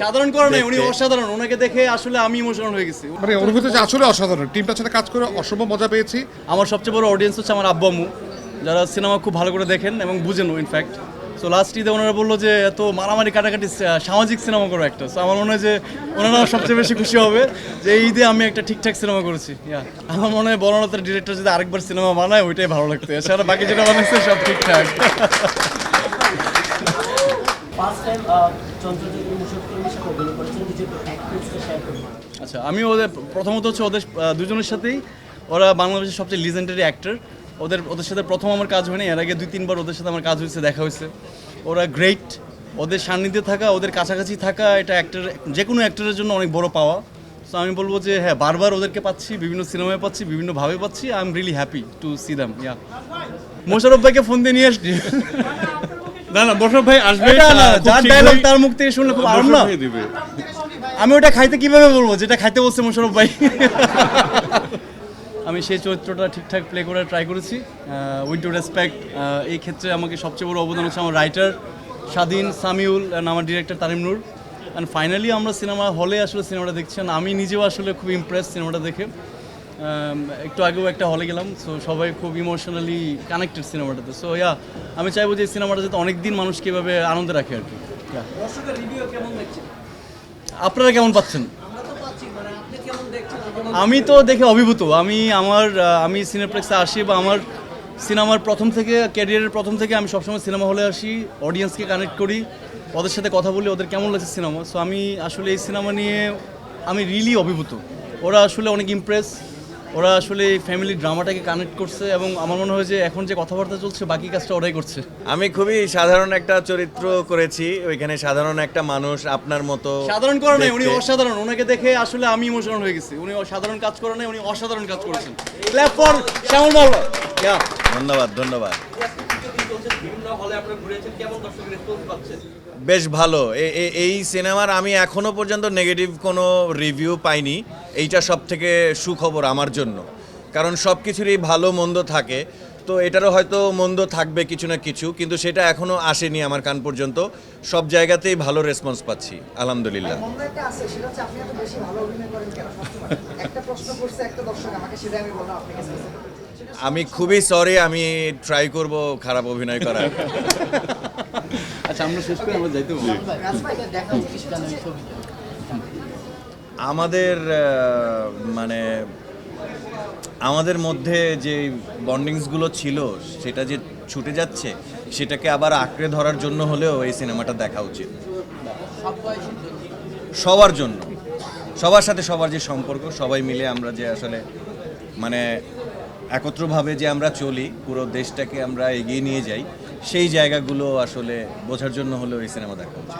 সাধারণ করে নাই, উনি অসাধারণ। ওনাকে দেখে আসলে আমি ইমোশনাল হয়ে গেছি। মানে অনুভূতি যে আসলে অসাধারণ, টিমটার সাথে কাজ করে অসম্ভব মজা পেয়েছি। আমার সবচেয়ে বড় অডিয়েন্স হচ্ছে আমার আব্বু আম্মু, যারা সিনেমা খুব ভালো করে দেখেন এবং বুঝেনও ইনফ্যাক্ট। সো লাস্ট ঈদে ওনারা বললো যে এত মারামারি কাটাকাটি সামাজিক সিনেমা করো একটা। সো আমার মনে হয় যে ওনারা সবচেয়ে বেশি খুশি হবে যে এই ঈদে আমি একটা ঠিকঠাক সিনেমা করেছি। আমার মনে হয় বর্ণনাথের ডিরেক্টর যদি আরেকবার সিনেমা বানায় ওইটাই ভালো লাগতো, এছাড়া বাকি যেটা বানাচ্ছে সব ঠিকঠাক। আচ্ছা, আমি ওদের প্রথমত হচ্ছে ওদের দুজনের সাথেই, ওরা বাংলাদেশের সবচেয়ে লিজেন্ডারি অ্যাক্টর। ওদের সাথে প্রথম আমার কাজ হয়নি, এর আগে 2-3 বার ওদের সাথে আমার কাজ হয়েছে, দেখা হয়েছে। ওরা গ্রেট। ওদের সান্নিধ্যে থাকা, ওদের কাছাকাছি থাকা, এটা অ্যাক্টর, যে কোনো অ্যাক্টরের জন্য অনেক বড় পাওয়া। সো আমি বলবো যে হ্যাঁ, বারবার ওদেরকে পাচ্ছি, বিভিন্ন সিনেমায় পাচ্ছি, বিভিন্নভাবে পাচ্ছি। I am really happy to see them. মোশাররফ ভাইকে ফোন দিয়ে নিয়ে আসছি। না মোশাররফ ভাই আসবে, যার ডায়লগ তার মুখ থেকে শুনলে খুব আরাম না। আমি ওটা খাইতে কিভাবে বলবো যেটা খাইতে বলছে মোশাররফ ভাই। আমি সেই চরিত্রটা ঠিকঠাক প্লে করে ট্রাই করেছি, উইন টু রেসপেক্ট। এই ক্ষেত্রে আমাকে সবচেয়ে বড় অবদান হচ্ছে আমার রাইটার স্বাধীন, সামিউল, আমার director Tarim Noor. And finally আমরা সিনেমা হলে আসলে সিনেমাটা দেখছেন, আমি নিজেও আসলে খুব ইমপ্রেস সিনেমাটা দেখে। একটু আগেও একটা হলে গেলাম, সো সবাই খুব ইমোশনালি কানেক্টেড সিনেমাটাতে। সো আমি চাইবো যে এই সিনেমাটা যাতে অনেক দিন মানুষকে এভাবে আনন্দে রাখে আর কি। আপনারা কেমন পাচ্ছেন? আমি তো দেখে অভিভূত। আমি সিনেপ্লেক্সে আসি, বা আমার সিনেমার প্রথম থেকে, ক্যারিয়ারের প্রথম থেকে আমি সবসময় সিনেমা হলে আসি, অডিয়েন্সকে কানেক্ট করি, ওদের সাথে কথা বলি, ওদের কেমন লাগছে সিনেমা। সো আমি আসলে এই সিনেমা নিয়ে আমি রিয়েলি অভিভূত। ওরা আসলে অনেক ইমপ্রেস, ওরা আসলে ফ্যামিলি ড্রামাটাকে কানেক্ট করছে, এবং আমার মনে হয় যে এখন যে কথাবার্তা চলছে বাকি কাজটা ওরাই করছে। আমি খুবই সাধারণ একটা চরিত্র করেছি, ওইখানে সাধারণ একটা মানুষ আপনার মতো। সাধারণ করে নাই, উনি অসাধারণ। ওনাকে দেখে আসলে আমি ইমোশনাল হয়ে গেছি। উনি সাধারণ কাজ করে নাই, উনি অসাধারণ কাজ করেছেন। ক্ল্যাপ ফর শ্যামল মালবা। ধন্যবাদ ধন্যবাদ। বেশ ভালো। এই সিনেমার আমি এখনো পর্যন্ত নেগেটিভ কোনো রিভিউ পাইনি। এইটা সব থেকে সুখবর আমার জন্য, কারণ সব কিছুরই ভালো মন্দ থাকে, তো এটারও হয়তো মন্দ থাকবে কিছু না কিছু, কিন্তু সেটা এখনো আসেনি আমার কান পর্যন্ত। সব জায়গাতেই ভালো রেসপন্স পাচ্ছি, আলহামদুলিল্লাহ। আমি খুবই সরি, আমি ট্রাই করব খারাপ অভিনয় করার। আচ্ছা, আমরা শেষ করে আমরা যাইতে বলি। আমাদের মানে আমাদের মধ্যে যে বন্ডিংসগুলো ছিল সেটা যে ছুটে যাচ্ছে, সেটাকে আবার আঁকড়ে ধরার জন্য হলেও এই সিনেমাটা দেখা উচিত সবার জন্য। সবার সাথে সবার যে সম্পর্ক, সবাই মিলে আমরা যে আসলে মানে একত্রভাবে যে আমরা চলি, পুরো দেশটাকে আমরা এগিয়ে নিয়ে যাই, সেই জায়গাগুলো আসলে বোঝার জন্য হলেও এই সিনেমা দেখা উচিত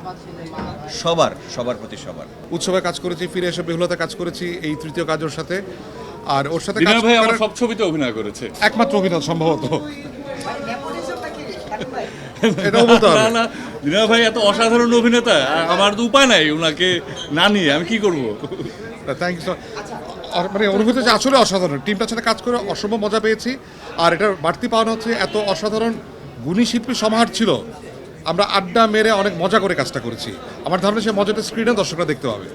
সবার প্রতি সবার। উৎসবে কাজ করেছি, ফিরে এসে বেহুলাতে কাজ করেছি, এই তৃতীয় কাজ ওর সাথে। আর ওর সাথে দিনা ভাই আমার সব ছবিতে অভিনয় করেছে, একমাত্র অভিনয় সম্ভবত। এটাও বলতে হবে। না দিনা ভাই এত অসাধারণ অভিনেতা, আমার তো উপায় নাই ওনাকে না নিয়ে আমি কি করব। Thank you. মানে অনুভূতি যে আসলে অসাধারণ, টিমটার সাথে কাজ করে অসম্ভব মজা পেয়েছি। আর এটার বাড়তি পাওনা হচ্ছে এত অসাধারণ গুণী শিল্পী সমাহার ছিল, আমরা আড্ডা মেরে অনেক মজা করে কাজটা করেছি। আমার ধারণা সেই মজাটা স্ক্রিনে দর্শকরা দেখতে পাবে।